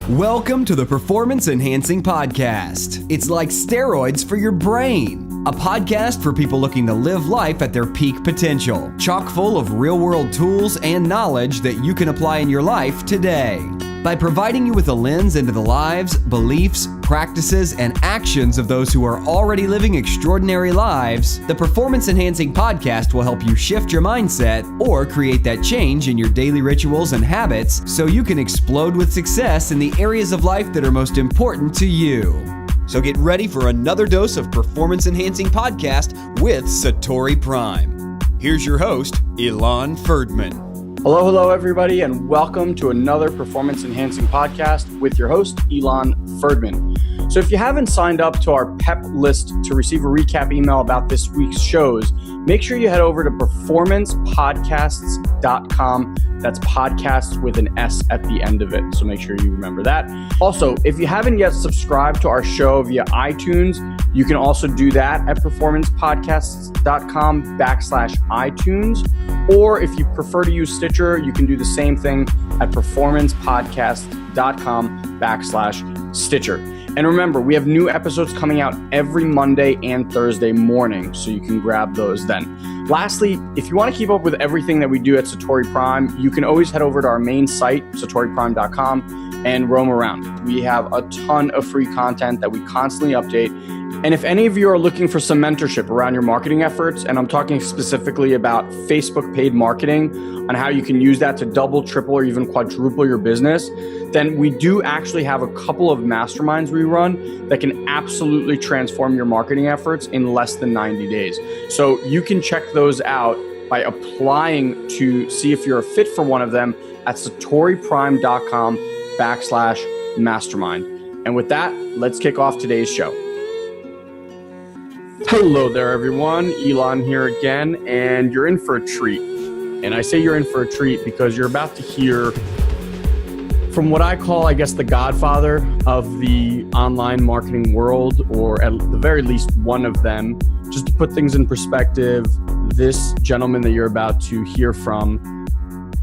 Welcome to the Performance Enhancing Podcast. It's like steroids for your brain. A podcast for people looking to live life at their peak potential. Chock full of real-world tools and knowledge that you can apply in your life today. By providing you with a lens into the lives, beliefs, practices, and actions of those who are already living extraordinary lives, the Performance Enhancing Podcast will help you shift your mindset or create that change in your daily rituals and habits so you can explode with success in the areas of life that are most important to you. So get ready for another dose of Performance Enhancing Podcast with SatoriPrime. Here's your host, Ilan Ferdman. Hello, everybody, and welcome to another Performance Enhancing Podcast with your host, Ilan Ferdman. So if you haven't signed up to our PEP list to receive a recap email about this week's shows, make sure you head over to performancepodcasts.com. That's podcast with an S at the end of it, so make sure you remember that. Also, if you haven't yet subscribed to our show via iTunes, you can also do that at performancepodcasts.com/iTunes. Or if you prefer to use Stitcher, you can do the same thing at performancepodcast.com/Stitcher. And remember, we have new episodes coming out every Monday and Thursday morning, so you can grab those then. Lastly, if you want to keep up with everything that we do at SatoriPrime, you can always head over to our main site, SatoriPrime.com, and roam around. We have a ton of free content that we constantly update. And if any of you are looking for some mentorship around your marketing efforts, and I'm talking specifically about Facebook paid marketing, on how you can use that to double, triple, or even quadruple your business, then we do actually have a couple of masterminds we run that can absolutely transform your marketing efforts in less than 90 days. So you can check those out by applying to see if you're a fit for one of them at SatoriPrime.com/mastermind. And with that, let's kick off today's show. Hello there, everyone. Ilan here again, and you're in for a treat. And I say you're in for a treat because you're about to hear from what I call, I guess, the Godfather of the online marketing world, or at the very least one of them. Just to put things in perspective, this gentleman that you're about to hear from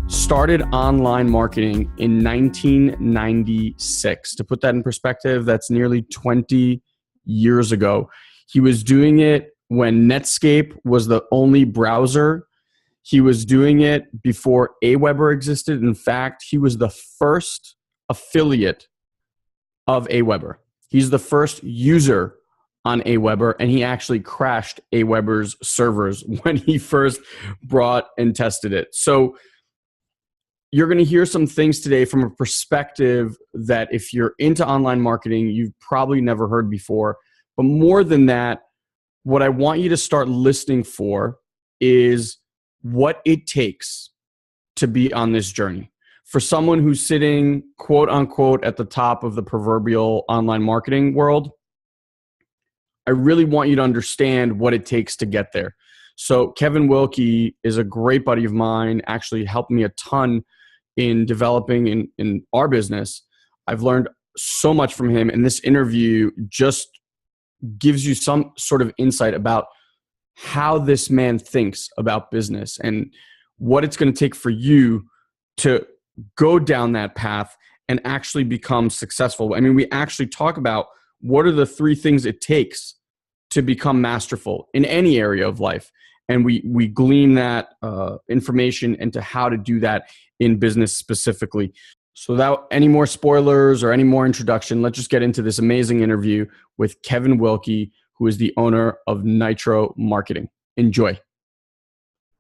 started online marketing in 1996. To put that in perspective, that's nearly 20 years ago. He was doing it when Netscape was the only browser. He was doing it before Aweber existed. In fact, he was the first affiliate of Aweber. He's the first user on Aweber, and he actually crashed Aweber's servers when he first brought and tested it. So you're going to hear some things today from a perspective that if you're into online marketing, you've probably never heard before. But more than that, what I want you to start listening for is what it takes to be on this journey. For someone who's sitting, quote unquote, at the top of the proverbial online marketing world, I really want you to understand what it takes to get there. So Kevin Wilke is a great buddy of mine, actually helped me a ton in developing in our business. I've learned so much from him, and this interview just gives you some sort of insight about how this man thinks about business and what it's going to take for you to go down that path and actually become successful. I mean, we actually talk about what are the 3 things it takes to become masterful in any area of life. And we glean that information into how to do that in business specifically. So without any more spoilers or any more introduction, let's just get into this amazing interview with Kevin Wilke, who is the owner of Nitro Marketing. Enjoy.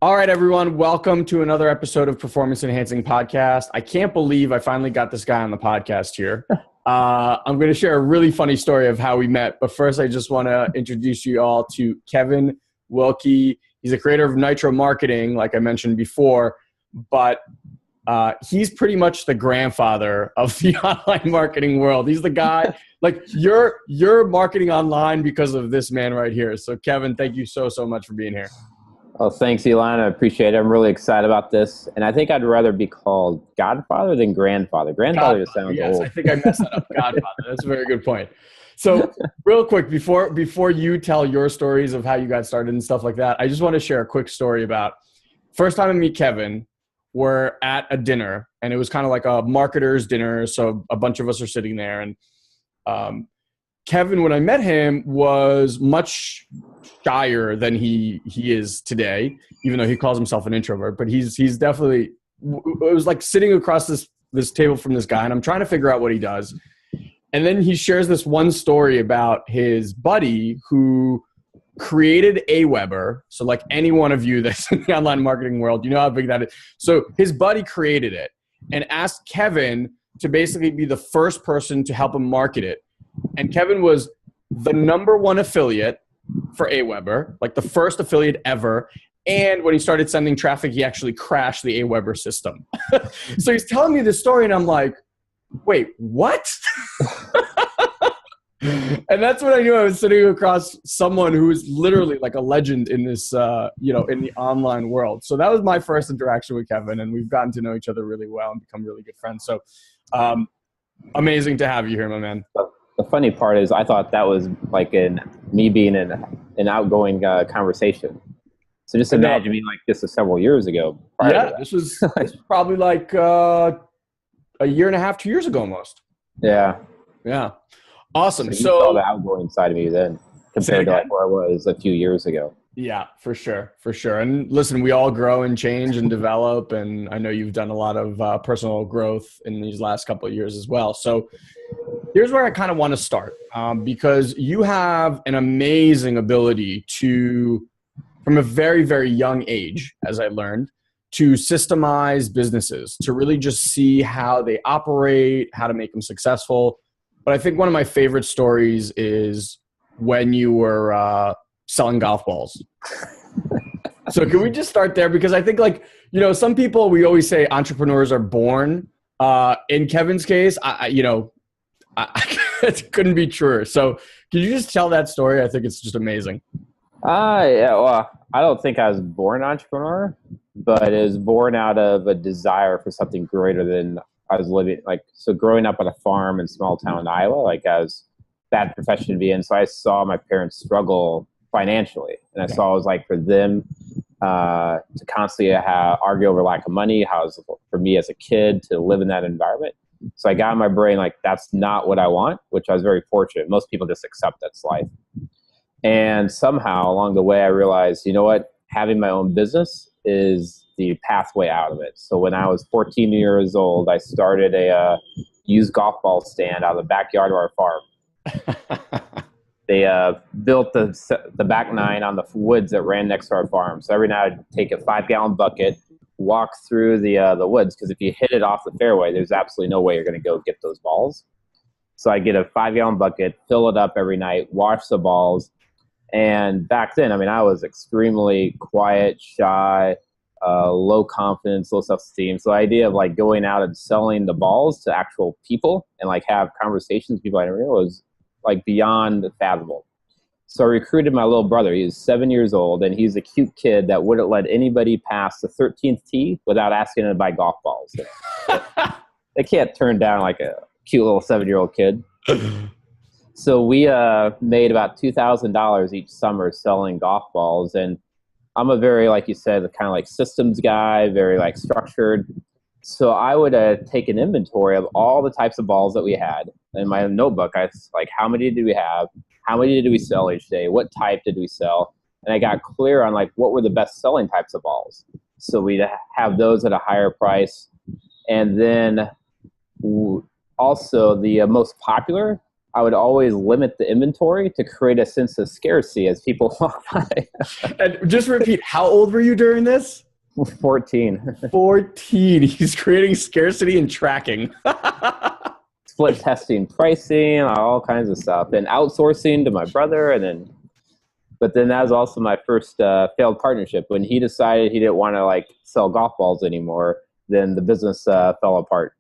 All right, everyone. Welcome to another episode of Performance Enhancing Podcast. I can't believe I finally got this guy on the podcast here. I'm going to share a really funny story of how we met. But first, I just want to introduce you all to Kevin Wilke. He's the creator of Nitro Marketing, like I mentioned before. But he's pretty much the grandfather of the online marketing world. He's the guy, like you're marketing online because of this man right here. So Kevin, thank you so much for being here. Oh, thanks, Ilan. I appreciate it. I'm really excited about this. And I think I'd rather be called Godfather than Grandfather. Grandfather just sounds yes, old. I think I messed that up. Godfather. That's a very good point. So real quick, before you tell your stories of how you got started and stuff like that, I just want to share a quick story about first time I meet Kevin. We're at a dinner and it was kind of like a marketer's dinner. So a bunch of us are sitting there, and Kevin, when I met him, was much shyer than he is today, even though he calls himself an introvert. But he's definitely, it was like sitting across this table from this guy, and I'm trying to figure out what he does. And then he shares this one story about his buddy who created Aweber. So like any one of you that's in the online marketing world, you know how big that is. So his buddy created it and asked Kevin to basically be the first person to help him market it. And Kevin was the #1 affiliate for Aweber, like the first affiliate ever. And when he started sending traffic, he actually crashed the Aweber system. So he's telling me this story, and I'm like, wait, what? And that's when I knew I was sitting across someone who is literally like a legend in this, in the online world. So that was my first interaction with Kevin, and we've gotten to know each other really well and become really good friends. So amazing to have you here, my man. The funny part is I thought that was like me being in an outgoing conversation. So just imagine me like this is several years ago. Yeah, this was probably like a year and a half, 2 years ago almost. Yeah. Yeah. Awesome. So you saw the outgoing side of me then compared to like where I was a few years ago. Yeah, for sure. For sure. And listen, we all grow and change and develop. And I know you've done a lot of personal growth in these last couple of years as well. So here's where I kind of want to start because you have an amazing ability to, from a very, very young age, as I learned, to systemize businesses, to really just see how they operate, how to make them successful. But I think one of my favorite stories is when you were selling golf balls. So can we just start there? Because I think some people, we always say entrepreneurs are born. In Kevin's case, it couldn't be truer. So can you just tell that story? I think it's just amazing. Yeah, well, I don't think I was born an entrepreneur, but it was born out of a desire for something greater than I was living. So growing up on a farm in small town Iowa, I was bad profession to be in. So I saw my parents struggle financially. And I saw it was like for them to constantly argue over lack of money, how it was for me as a kid to live in that environment. So I got in my brain, that's not what I want, which I was very fortunate. Most people just accept that's life. And somehow along the way, I realized, you know what, having my own business is the pathway out of it. So when I was 14 years old, I started a used golf ball stand out of the backyard of our farm. They built the back nine on the woods that ran next to our farm. So every night I'd take a 5-gallon bucket, walk through the woods, because if you hit it off the fairway, there's absolutely no way you're going to go get those balls. So I get a 5-gallon bucket, fill it up every night, wash the balls. And back then, I was extremely quiet, shy, low confidence, low self-esteem. So the idea of going out and selling the balls to actual people and have conversations with people I didn't know was beyond fathomable. So I recruited my little brother. He was 7 years old, and he's a cute kid that wouldn't let anybody pass the 13th tee without asking him to buy golf balls. They can't turn down a cute little 7-year-old kid. So we made about $2,000 each summer selling golf balls. And I'm a very, like you said, kind of systems guy, very structured. So I would take an inventory of all the types of balls that we had. In my notebook, I was how many did we have? How many did we sell each day? What type did we sell? And I got clear on what were the best selling types of balls. So we'd have those at a higher price. And then also the most popular, I would always limit the inventory to create a sense of scarcity as people walk by. And just repeat, how old were you during this? 14. 14. He's creating scarcity and tracking. Split testing pricing, all kinds of stuff, and outsourcing to my brother. But then that was also my first failed partnership. When he decided he didn't want to sell golf balls anymore, then the business fell apart.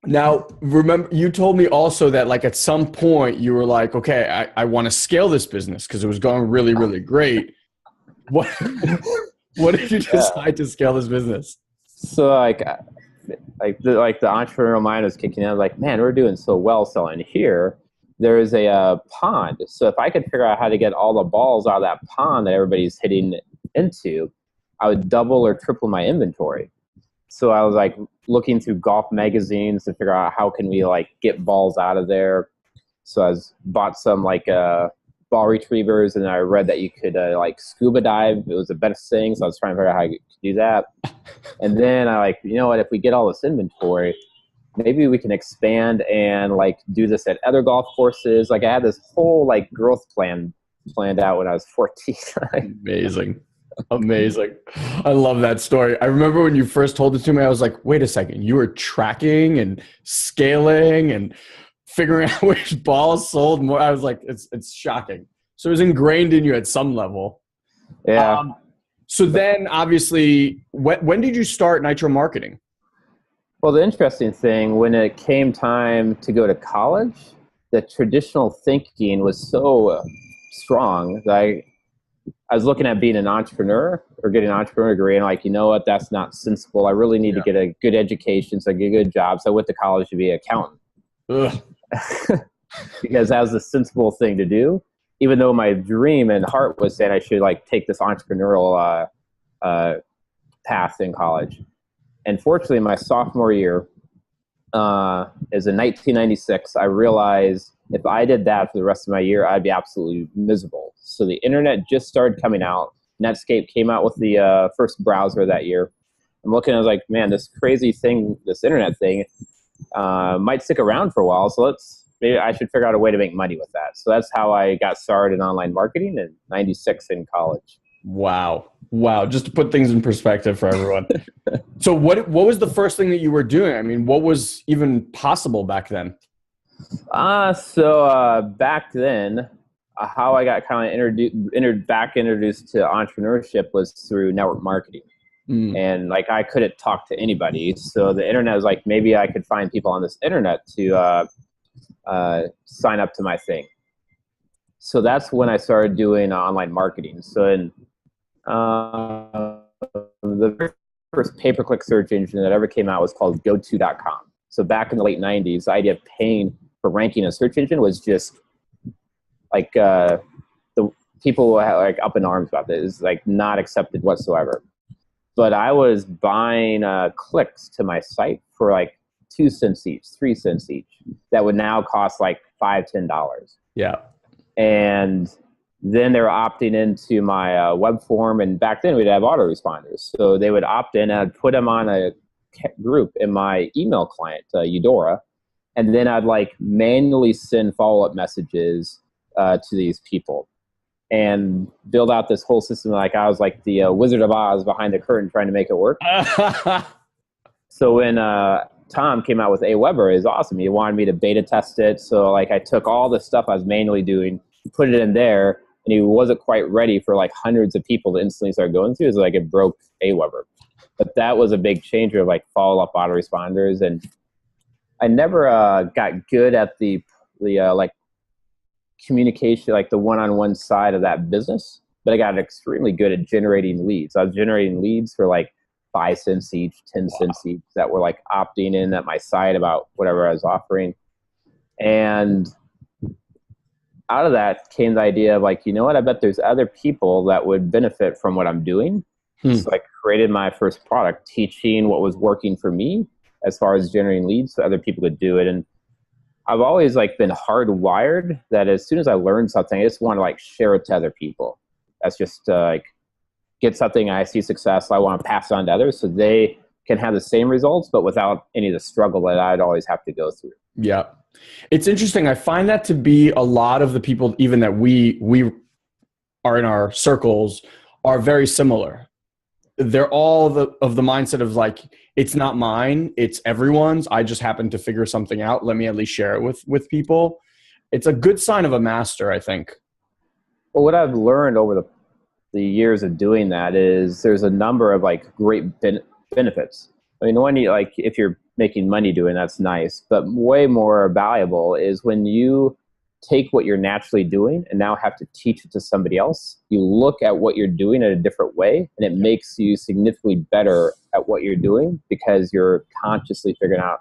Now, remember, you told me also that at some point you were okay, I want to scale this business because it was going really, really great. What did you decide to scale this business? So the entrepreneurial mind was kicking in. Man, we're doing so well selling here. There is a pond. So if I could figure out how to get all the balls out of that pond that everybody's hitting into, I would double or triple my inventory. So I was like looking through golf magazines to figure out how can we like get balls out of there. So I bought some like ball retrievers, and I read that you could like scuba dive. It was the best thing. So I was trying to figure out how you could do that. And then I like, you know what, if we get all this inventory, maybe we can expand and like do this at other golf courses. Like I had this whole like growth plan planned out when I was 14. Amazing. Amazing. I love that story. I remember when you first told it to me, I was like, wait a second, you were tracking and scaling and figuring out which balls sold more. I was like, it's shocking. So it was ingrained in you at some level. Yeah. So then obviously, when did you start Nitro Marketing? Well, the interesting thing, when it came time to go to college, the traditional thinking was so strong that I was looking at being an entrepreneur or getting an entrepreneur degree, and like, you know what, that's not sensible. I really need to get a good education, so I get a good job. So I went to college to be an accountant. Because that was the sensible thing to do, even though my dream and heart was saying I should like take this entrepreneurial path in college. And fortunately, my sophomore year is in 1996. I realized if I did that for the rest of my year, I'd be absolutely miserable. So the internet just started coming out. Netscape came out with the first browser that year. I'm looking, I was like, man, this crazy thing, this internet thing, might stick around for a while. So maybe I should figure out a way to make money with that. So that's how I got started in online marketing in 96 in college. Wow. Just to put things in perspective for everyone. So what was the first thing that you were doing? I mean, what was even possible back then? So back then, how I got kind of introduced to entrepreneurship was through network marketing. And like I couldn't talk to anybody. So the internet was like, maybe I could find people on this internet to sign up to my thing. So that's when I started doing online marketing. So in the very first pay-per-click search engine that ever came out was called GoTo.com. So back in the late 90s, the idea of paying for ranking a search engine was just like the people were like up in arms about this. It's like not accepted whatsoever. But I was buying clicks to my site for like 2 cents each, 3 cents each. That would now cost like $5, $10. Yeah. And then they were opting into my web form. And back then we'd have autoresponders. So they would opt in, and I'd put them on a group in my email client, Eudora. And then I'd like manually send follow-up messages to these people and build out this whole system. Like I was like the Wizard of Oz behind the curtain trying to make it work. So when Tom came out with Aweber, it was awesome. He wanted me to beta test it. So like I took all the stuff I was manually doing, put it in there, and he wasn't quite ready for like hundreds of people to instantly start going through. So like it broke Aweber. But that was a big changer of like follow-up autoresponders. And I never got good at the like communication, like the one-on-one side of that business, but I got extremely good at generating leads. I was generating leads for like 5 cents each, 10 cents each that were like opting in at my site about whatever I was offering. And out of that came the idea of like, you know what, I bet there's other people that would benefit from what I'm doing. So I created my first product teaching what was working for me as far as generating leads so other people could do it. And I've always like been hardwired that as soon as I learn something, I just want to like share it to other people. That's just like get something, I see success, I want to pass it on to others so they can have the same results, but without any of the struggle that I'd always have to go through. Yeah. It's interesting. I find that to be a lot of the people, even that we are in our circles, are very similar. They're all of the mindset of like, it's not mine, it's everyone's. I just happen to figure something out. Let me at least share it with people. It's a good sign of a master, I think. Well, what I've learned over the years of doing that is there's a number of like great benefits. I mean, one, like if you're making money doing that's nice, but way more valuable is when you take what you're naturally doing and now have to teach it to somebody else. You look at what you're doing in a different way, and it makes you significantly better at what you're doing because you're consciously figuring out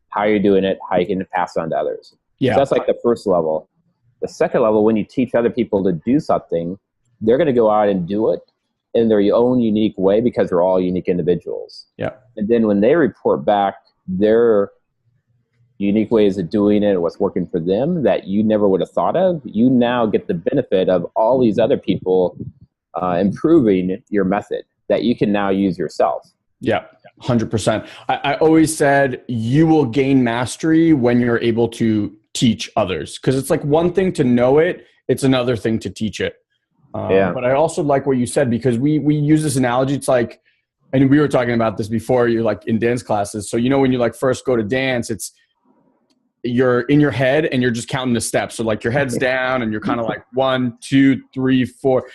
how you're doing it, how you can pass it on to others. Yeah. So that's like the first level. The second level, when you teach other people to do something, they're going to go out and do it. in their own unique way because they're all unique individuals. Yeah. And then when they report back their unique ways of doing it, what's working for them that you never would have thought of, you now get the benefit of all these other people improving your method that you can now use yourself. Yeah, 100%. I always said you will gain mastery when you're able to teach others, because it's like one thing to know it, it's another thing to teach it. But I also like what you said, because we use this analogy. It's like, and we were talking about this before, you're like in dance classes. So, when you like first go to dance, you're in your head and you're just counting the steps. So like your head's down and you're kind of like 1, 2, 3, 4.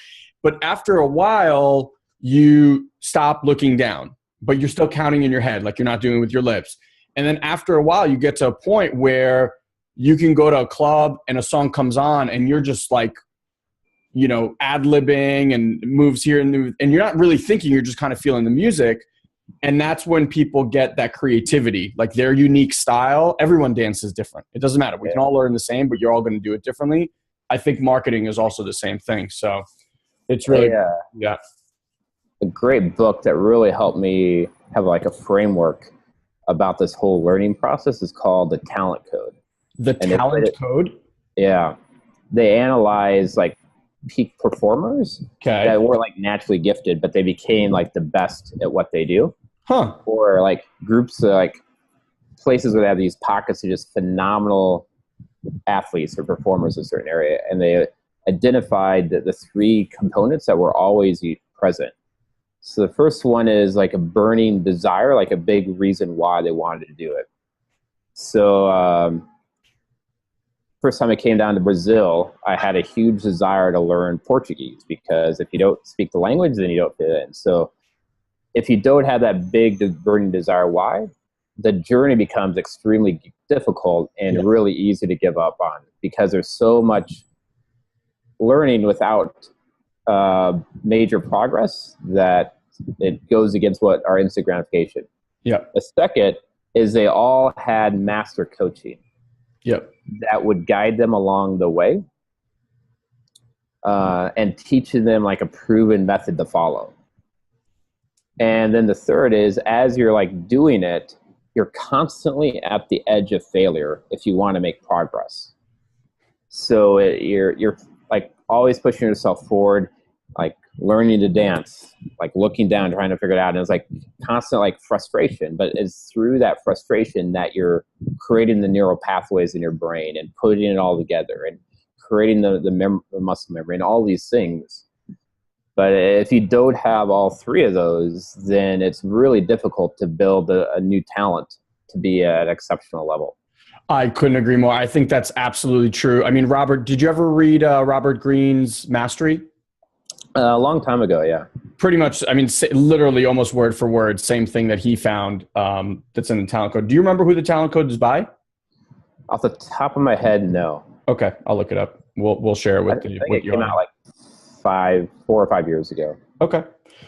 But after a while, you stop looking down, but you're still counting in your head, like you're not doing it with your lips. And then after a while, you get to a point where you can go to a club and a song comes on and you're just like, ad-libbing and moves here and you're not really thinking, you're just kind of feeling the music. And that's when people get that creativity, like their unique style. Everyone dances different. It doesn't matter. We can all learn the same, but you're all going to do it differently. I think marketing is also the same thing. So it's really, a great book that really helped me have like a framework about this whole learning process is called The Talent Code. The Talent Code? Yeah. They analyze like peak performers that were like naturally gifted, but they became like the best at what they do. Or like groups of like places where they have these pockets of just phenomenal athletes or performers in a certain area. And they identified the 3 components that were always present. So the first one is like a burning desire, like a big reason why they wanted to do it. So first time I came down to Brazil, I had a huge desire to learn Portuguese, because if you don't speak the language, then you don't fit in. So if you don't have that big burning desire why, the journey becomes extremely difficult and really easy to give up on, because there's so much learning without major progress that it goes against what our instant gratification. The second is they all had master coaching that would guide them along the way and teaching them like a proven method to follow. And then the third is, as you're like doing it, you're constantly at the edge of failure if you want to make progress. So you're like always pushing yourself forward, like learning to dance, like looking down, trying to figure it out. And it's like constant like frustration, but it's through that frustration that you're creating the neural pathways in your brain and putting it all together and creating the muscle memory and all these things. But if you don't have all 3 of those, then it's really difficult to build a new talent to be at an exceptional level. I couldn't agree more. I think that's absolutely true. I mean, Robert, did you ever read Robert Greene's Mastery? A long time ago, yeah. Pretty much, I mean, literally almost word for word, same thing that he found that's in the Talent Code. Do you remember who the Talent Code is by? Off the top of my head, no. Okay, I'll look it up. We'll share it with you. It came out like 4 or 5 years ago. Okay.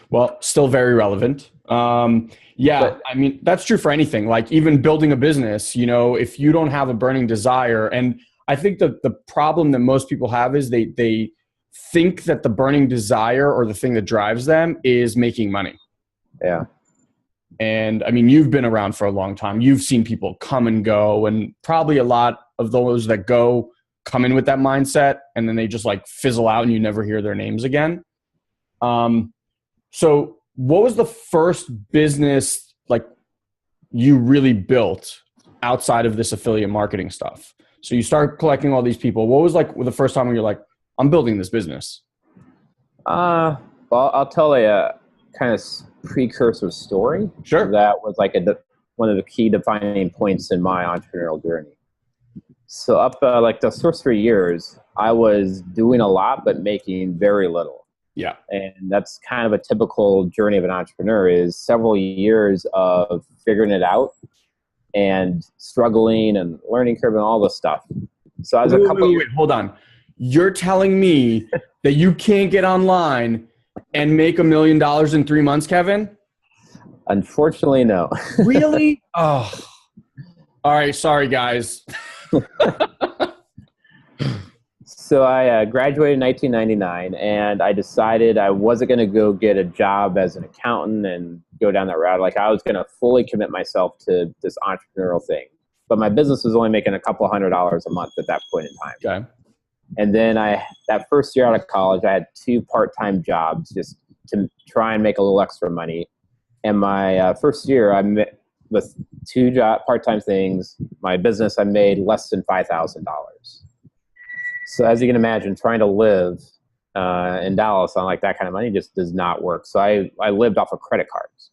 Well, still very relevant. But, I mean, that's true for anything. Like even building a business, if you don't have a burning desire, and I think that the problem that most people have is they think that the burning desire or the thing that drives them is making money. Yeah. And I mean, you've been around for a long time. You've seen people come and go, and probably a lot of those that go come in with that mindset and then they just like fizzle out and you never hear their names again. So what was the first business like you really built outside of this affiliate marketing stuff? So you start collecting all these people. What was like the first time when you're like, I'm building this business? Well, I'll tell a kind of precursor story. Sure. That was like one of the key defining points in my entrepreneurial journey. So up like the first 3 years, I was doing a lot but making very little. Yeah. And that's kind of a typical journey of an entrepreneur, is several years of figuring it out and struggling and learning curve and all this stuff. So I was wait, hold on. You're telling me that you can't get online and make $1 million in 3 months, Kevin? Unfortunately, no. Really? Oh. All right. Sorry, guys. So I graduated in 1999, and I decided I wasn't going to go get a job as an accountant and go down that route. Like, I was going to fully commit myself to this entrepreneurial thing. But my business was only making a couple $100s a month at that point in time. Okay. And then that first year out of college, I had 2 part-time jobs just to try and make a little extra money. And my first year, I met with 2 part-time things. My business, I made less than $5,000. So as you can imagine, trying to live in Dallas on like that kind of money just does not work. So I lived off of credit cards.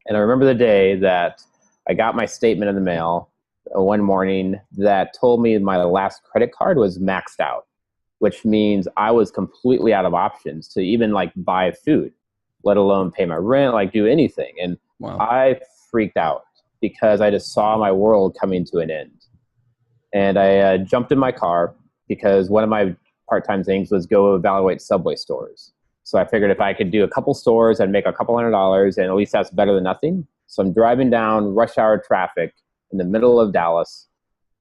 And I remember the day that I got my statement in the mail one morning that told me my last credit card was maxed out, which means I was completely out of options to even like buy food, let alone pay my rent, like do anything. And Wow. I freaked out because I just saw my world coming to an end. And I jumped in my car, because one of my part-time things was go evaluate Subway stores. So I figured if I could do a couple stores, I'd make a couple $100s, and at least that's better than nothing. So I'm driving down rush hour traffic in the middle of Dallas,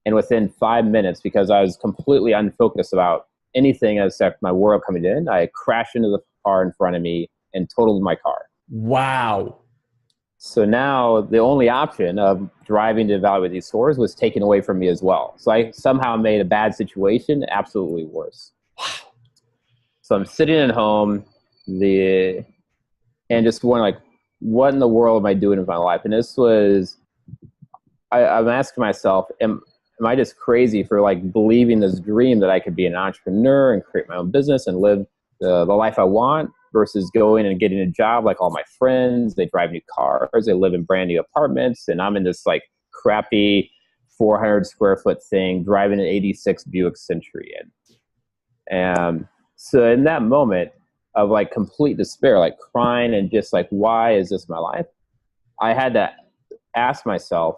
and within 5 minutes, because I was completely unfocused about anything except my world coming in, I crashed into the car in front of me and totaled my car. Wow. So now the only option of driving to evaluate these stores was taken away from me as well. So I somehow made a bad situation absolutely worse. Wow. So I'm sitting at home and just wondering, like, what in the world am I doing with my life? And this was, I'm asking myself, am I just crazy for like believing this dream that I could be an entrepreneur and create my own business and live the life I want, versus going and getting a job like all my friends? They drive new cars, they live in brand new apartments, and I'm in this like crappy 400 square foot thing driving an 86 Buick Century. And so in that moment of like complete despair, like crying and just like, why is this my life? I had to ask myself,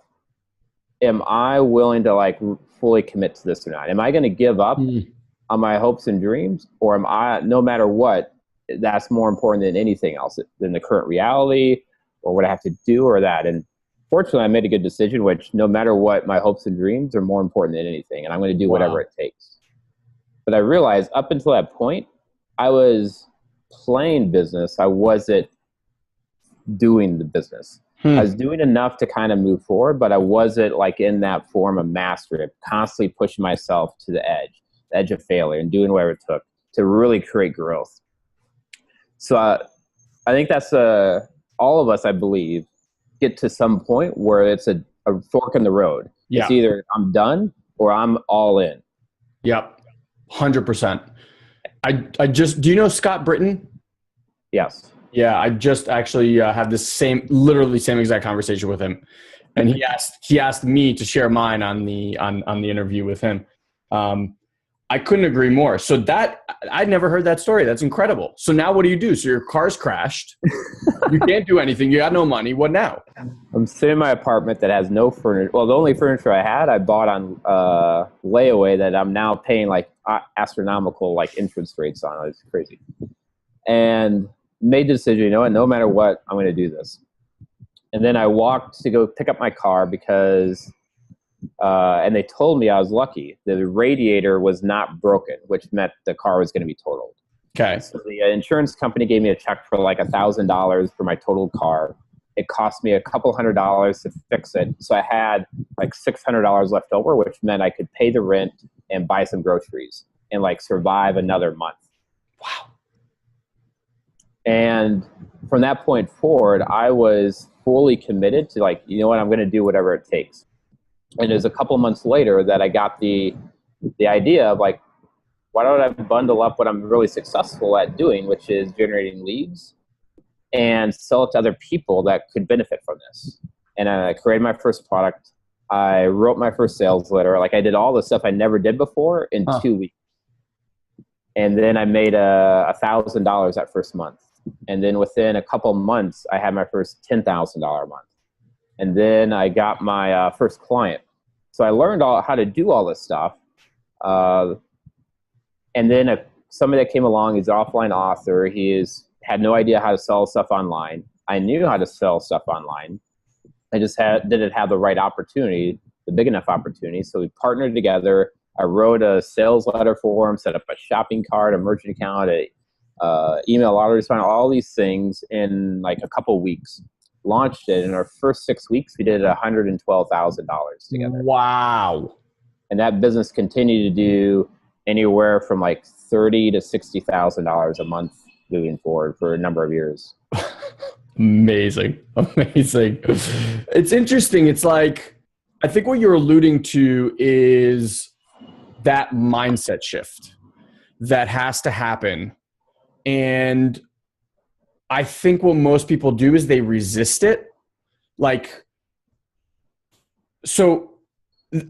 am I willing to like fully commit to this or not? Am I going to give up on my hopes and dreams, or am I, no matter what, that's more important than anything else, than the current reality or what I have to do or that? And fortunately, I made a good decision, which no matter what, my hopes and dreams are more important than anything, and I'm going to do whatever it takes. But I realized up until that point, I was playing business. I wasn't doing the business. I was doing enough to kind of move forward, but I wasn't like in that form of mastery, constantly pushing myself to the edge of failure, and doing whatever it took to really create growth. So I think that's all of us, I believe, get to some point where it's a fork in the road. Yeah. It's either I'm done or I'm all in. Yep. 100%. I just, do you know Scott Britton? Yes. Yeah. I just actually had this literally same exact conversation with him. And he asked me to share mine on the interview with him. I couldn't agree more. So that, I'd never heard that story. That's incredible. So now what do you do? So your car's crashed. You can't do anything. You got no money. What now? I'm sitting in my apartment that has no furniture. Well, the only furniture I had, I bought on layaway that I'm now paying like astronomical like interest rates on. It's crazy. And made the decision, you know what, no matter what, I'm going to do this. And then I walked to go pick up my car because and they told me I was lucky. The radiator was not broken, which meant the car was going to be totaled. Okay. So the insurance company gave me a check for like $1,000 for my totaled car. It cost me a couple $100s to fix it. So I had like $600 left over, which meant I could pay the rent and buy some groceries and like survive another month. Wow. And from that point forward, I was fully committed to like, you know what, I'm going to do whatever it takes. And it was a couple months later that I got the idea of like, why don't I bundle up what I'm really successful at doing, which is generating leads, and sell it to other people that could benefit from this. And I created my first product. I wrote my first sales letter. Like I did all the stuff I never did before in 2 weeks. And then I made $1,000 that first month. And then within a couple months, I had my first $10,000 a month. And then I got my first client. So I learned how to do all this stuff. And then somebody that came along, he's an offline author. He had no idea how to sell stuff online. I knew how to sell stuff online. I just didn't have the right opportunity, the big enough opportunity. So we partnered together, I wrote a sales letter for them, set up a shopping cart, a merchant account, email autoresponder, all these things in like a couple weeks. Launched it in our first 6 weeks. We did $112,000 together. Wow. And that business continued to do anywhere from like $30,000 to $60,000 a month moving forward for a number of years. Amazing. It's interesting. It's like, I think what you're alluding to is that mindset shift that has to happen. And I think what most people do is they resist it. Like, so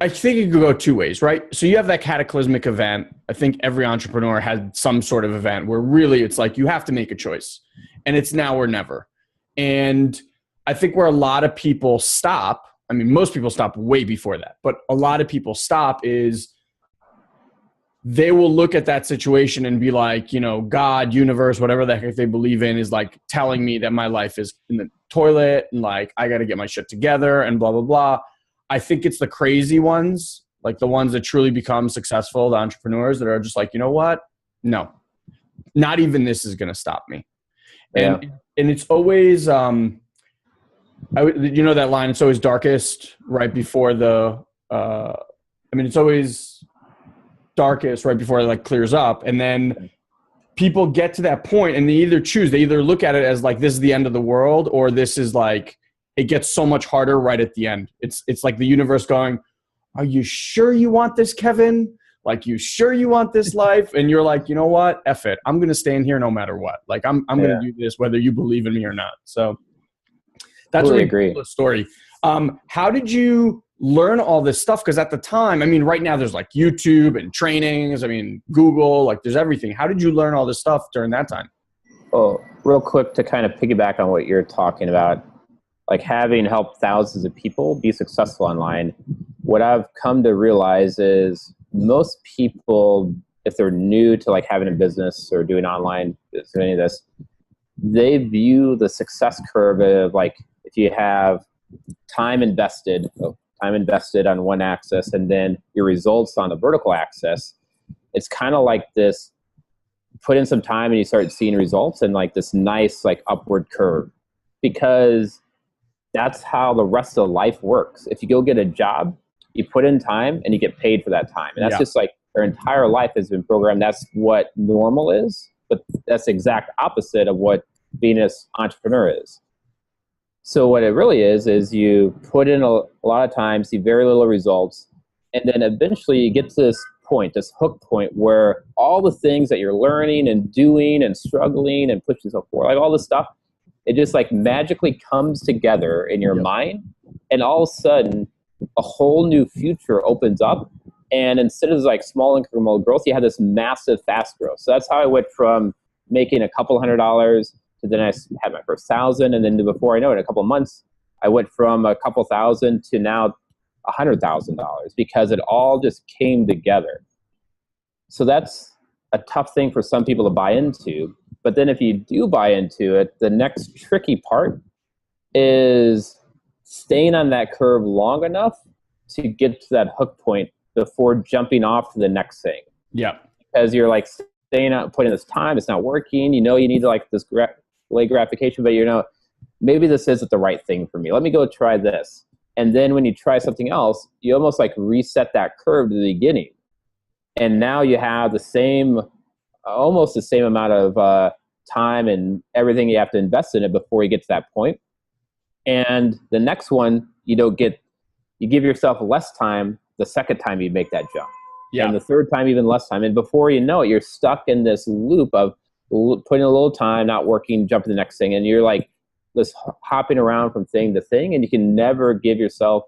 I think it could go two ways, right? So you have that cataclysmic event. I think every entrepreneur had some sort of event where really it's like you have to make a choice and it's now or never. And I think where a lot of people stop, I mean, most people stop way before that, but a lot of people stop is they will look at that situation and be like, you know, God, universe, whatever the heck they believe in is like telling me that my life is in the toilet and like I got to get my shit together and blah, blah, blah. I think it's the crazy ones, like the ones that truly become successful, the entrepreneurs that are just like, you know what? No, not even this is going to stop me. Yeah. And it's always, you know, that line, it's always darkest right before it's always darkest right before it like clears up. And then people get to that point and they either look at it as like, this is the end of the world, or this is like, it gets so much harder right at the end. It's like the universe going, are you sure you want this, Kevin? Like, you sure you want this life? And you're like, you know what? F it. I'm going to stay in here no matter what. Like, I'm going to do this whether you believe in me or not. So that's totally a really cool story. How did you learn all this stuff? Because at the time, I mean, right now there's like YouTube and trainings. I mean, Google, like there's everything. How did you learn all this stuff during that time? Well, real quick to kind of piggyback on what you're talking about, like having helped thousands of people be successful online, what I've come to realize is most people, if they're new to like having a business or doing online business or any of this, they view the success curve of like, if you have time invested on one axis and then your results on the vertical axis, it's kind of like this, put in some time and you start seeing results and like this nice like upward curve, because that's how the rest of life works. If you go get a job, you put in time and you get paid for that time. And that's just like our entire life has been programmed. That's what normal is, but that's the exact opposite of what being an entrepreneur is. So what it really is you put in a lot of time, see very little results, and then eventually you get to this point, this hook point, where all the things that you're learning and doing and struggling and pushing yourself forward, like all this stuff, it just like magically comes together in your mind, and all of a sudden a whole new future opens up. And instead of like small incremental growth, you have this massive fast growth. So that's how I went from making a couple $100 to then I had my first 1,000, and then before I know it, in a couple of months, I went from a couple thousand to now $100,000, because it all just came together. So that's a tough thing for some people to buy into. But then if you do buy into it, the next tricky part is staying on that curve long enough to get to that hook point before jumping off to the next thing. Yeah. Because you're like staying out, putting this time, it's not working. You know, you need like this delayed gratification, but you know, maybe this isn't the right thing for me. Let me go try this. And then when you try something else, you almost like reset that curve to the beginning. And now you have the same, almost the same amount of time and everything you have to invest in it before you get to that point. And the next one, you give yourself less time the second time you make that jump. Yeah. And the third time, even less time. And before you know it, you're stuck in this loop of putting a little time, not working, jump to the next thing. And you're like this hopping around from thing to thing. And you can never give yourself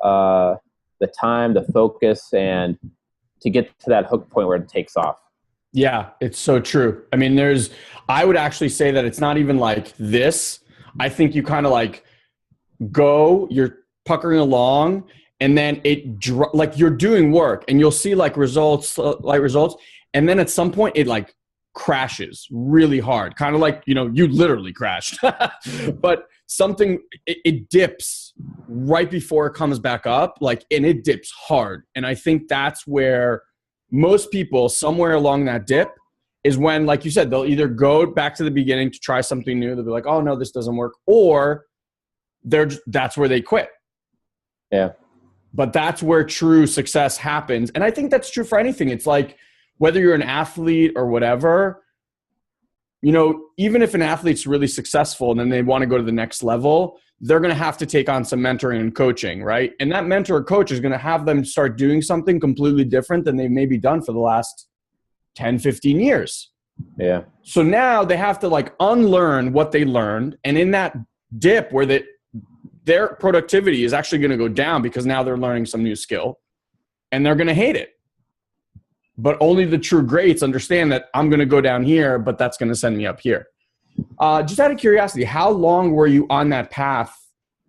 the time, the focus, and to get to that hook point where it takes off. Yeah, it's so true. I mean, I would actually say that it's not even like this. I think you kind of like you're puckering along, and then like you're doing work and you'll see like results. And then at some point it like crashes really hard. Kind of like, you literally crashed, but it dips right before it comes back up, like, and it dips hard. And I think that's where most people, somewhere along that dip, is when, like you said, they'll either go back to the beginning to try something new. They'll be like, oh no, this doesn't work. Or that's where they quit. Yeah. But that's where true success happens. And I think that's true for anything. It's like, whether you're an athlete or whatever, you know, even if an athlete's really successful and then they want to go to the next level, they're going to have to take on some mentoring and coaching, right? And that mentor or coach is going to have them start doing something completely different than they've maybe done for the last 10, 15 years. Yeah. So now they have to like unlearn what they learned. And in that dip where their productivity is actually going to go down because now they're learning some new skill and they're going to hate it. But only the true greats understand that I'm going to go down here, but that's going to send me up here. Just out of curiosity, how long were you on that path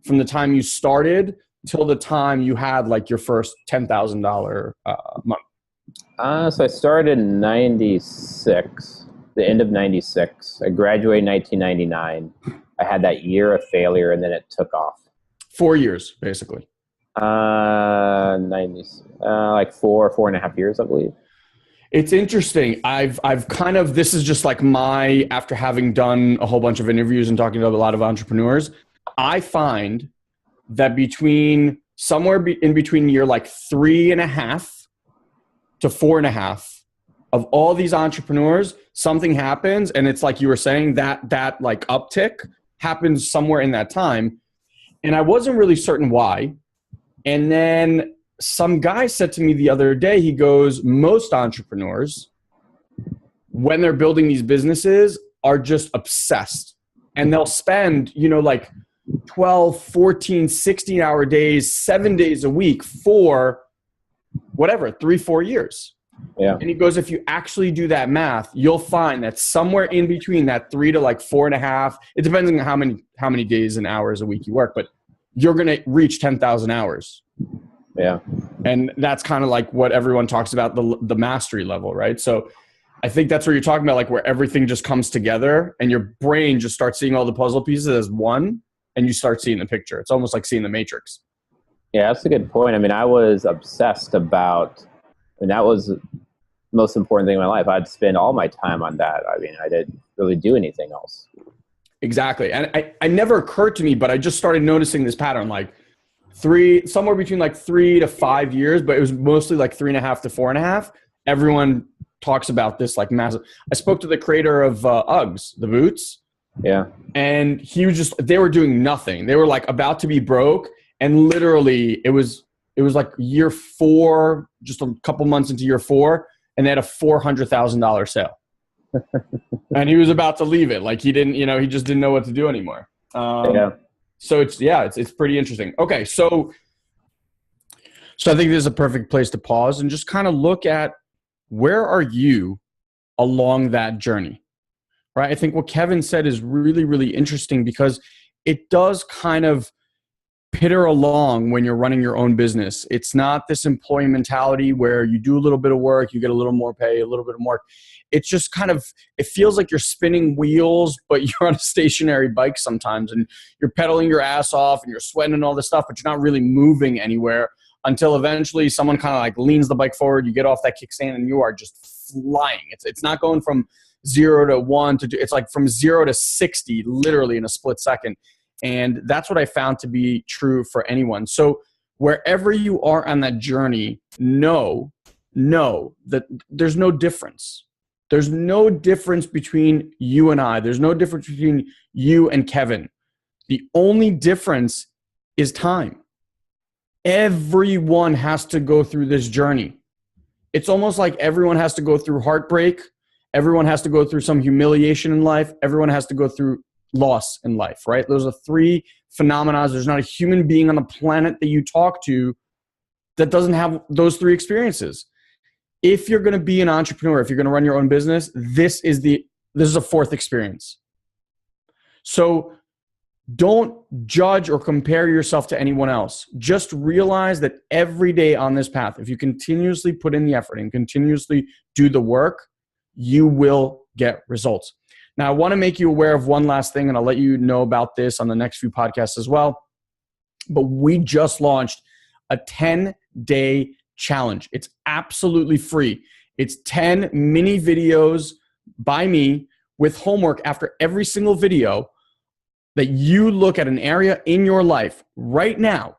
from the time you started till the time you had like your first $10,000 month? So I started in 96, the end of 96. I graduated in 1999. I had that year of failure and then it took off. 4 years, basically. 90, like 4.5 years, I believe. It's interesting. I've kind of, this is just like after having done a whole bunch of interviews and talking to a lot of entrepreneurs, I find that somewhere in between year like 3.5 to 4.5 of all these entrepreneurs, something happens. And it's like you were saying, that like uptick happens somewhere in that time. And I wasn't really certain why. And then some guy said to me the other day, he goes, most entrepreneurs, when they're building these businesses, are just obsessed. And they'll spend, like 12, 14, 16-hour days, 7 days a week for whatever, 3-4 years. Yeah. And he goes, if you actually do that math, you'll find that somewhere in between that 3 to like 4.5, it depends on how many days and hours a week you work, but you're going to reach 10,000 hours. Yeah. And that's kind of like what everyone talks about, the mastery level, right? So I think that's where you're talking about, like where everything just comes together and your brain just starts seeing all the puzzle pieces as one and you start seeing the picture. It's almost like seeing the Matrix. Yeah, that's a good point. I mean, I was obsessed about, that was the most important thing in my life. I'd spend all my time on that. I mean, I didn't really do anything else. Exactly. And I never occurred to me, but I just started noticing this pattern, like somewhere between like 3 to 5 years, but it was mostly like 3.5 to 4.5. Everyone talks about this like massive. I spoke to the creator of Uggs, the boots. Yeah. And they were doing nothing. They were like about to be broke. And literally it was like year 4, just a couple months into year 4. And they had a $400,000 sale. And he was about to leave it. Like he didn't, he just didn't know what to do anymore. Yeah. So it's pretty interesting. Okay. So I think this is a perfect place to pause and just kind of look at where are you along that journey, right? I think what Kevin said is really, really interesting because it does kind of pitter along when you're running your own business. It's not this employee mentality where you do a little bit of work, you get a little more pay, a little bit more. It's just kind of, it feels like you're spinning wheels, but you're on a stationary bike sometimes and you're pedaling your ass off and you're sweating and all this stuff, but you're not really moving anywhere until eventually someone kind of like leans the bike forward, you get off that kickstand and you are just flying. It's not going from 0 to 1 to 2. It's like from 0 to 60 literally in a split second. And that's what I found to be true for anyone. So wherever you are on that journey, know that there's no difference. There's no difference between you and I. There's no difference between you and Kevin. The only difference is time. Everyone has to go through this journey. It's almost like everyone has to go through heartbreak. Everyone has to go through some humiliation in life. Everyone has to go through loss in life, right? Those are 3 phenomena. There's not a human being on the planet that you talk to that doesn't have those 3 experiences. If you're going to be an entrepreneur, if you're going to run your own business, this is a 4th experience. So don't judge or compare yourself to anyone else. Just realize that every day on this path, if you continuously put in the effort and continuously do the work, you will get results. Now, I want to make you aware of one last thing, and I'll let you know about this on the next few podcasts as well. But we just launched a 10-day challenge. It's absolutely free. It's 10 mini videos by me with homework after every single video that you look at an area in your life right now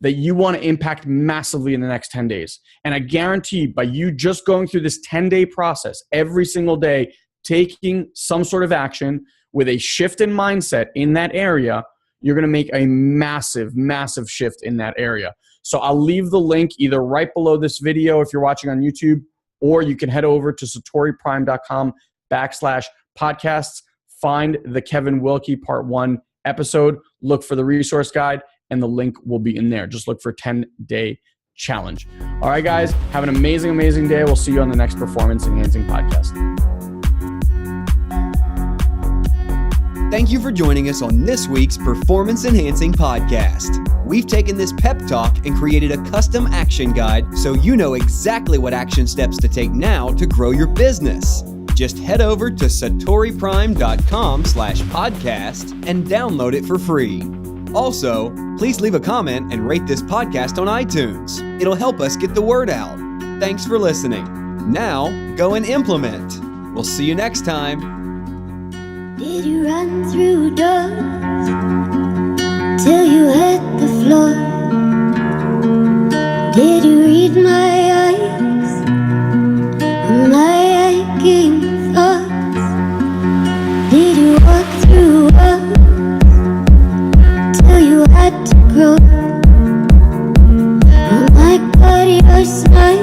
that you want to impact massively in the next 10 days. And I guarantee by you just going through this 10-day process every single day, taking some sort of action with a shift in mindset in that area, you're going to make a massive, massive shift in that area. So I'll leave the link either right below this video if you're watching on YouTube, or you can head over to SatoriPrime.com/podcasts, find the Kevin Wilke Part 1 episode, look for the resource guide, and the link will be in there. Just look for 10-day challenge. All right, guys, have an amazing, amazing day. We'll see you on the next Performance Enhancing Podcast. Thank you for joining us on this week's Performance Enhancing Podcast. We've taken this pep talk and created a custom action guide so you know exactly what action steps to take now to grow your business. Just head over to SatoriPrime.com/podcast and download it for free. Also, please leave a comment and rate this podcast on iTunes. It'll help us get the word out. Thanks for listening. Now, go and implement. We'll see you next time. Did you run through doors till you hit the floor? Did you read my eyes and my aching thoughts? Did you walk through walls till you had to grow? Oh my God, you're smart.